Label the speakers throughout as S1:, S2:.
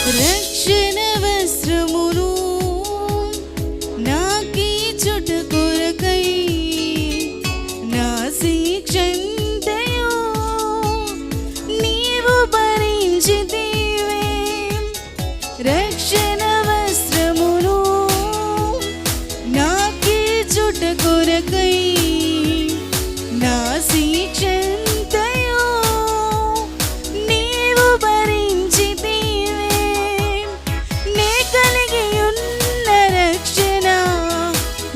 S1: రక్షణ వస్త్రమును నాకీచుట కొరకై నా శిక్షంతయు నీవు భరించితివే. రక్షణ వస్త్రమును నాకీచుట కొరకై నా శిక్షంతయు నీవు భరించితివే. నే కలిగి ఉన్న రక్షణ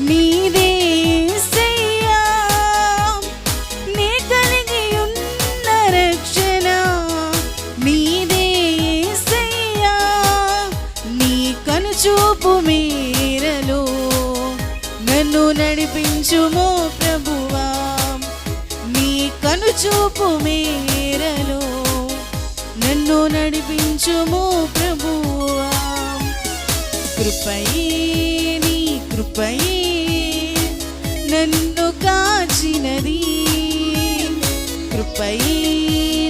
S1: నీదే యేసయ్యా. నే కలిగి ఉన్న రక్షణ నీదే యేసయ్యా. నీ కనుచూపు మేరలో నన్ను నడిపించుమో ప్రభువా. నీ కనుచూపు మేరలో నన్ను నడిపించుమో ప్రభువా. కృపయే నీ కృపయే నన్ను కాచినది. కృపయే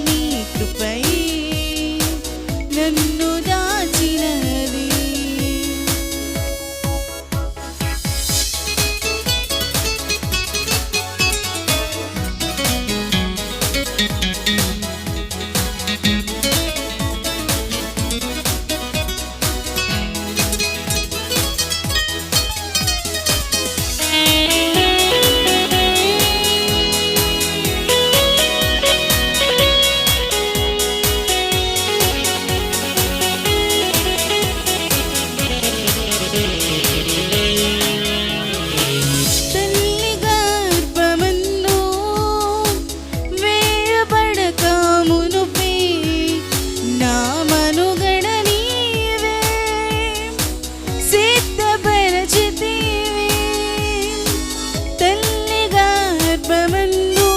S1: నీ కృపయే నన్ను దాచినది. తల్లి గర్భమందు వేయబడక మునుపే నా మనుగడ నీవే సిద్ధపరచితివే. తల్లి గర్భమందు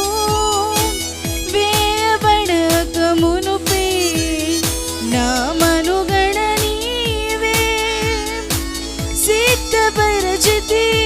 S1: వేయబడక మునుపే నా మనుగడ నీవే సిద్ధపరచితివే.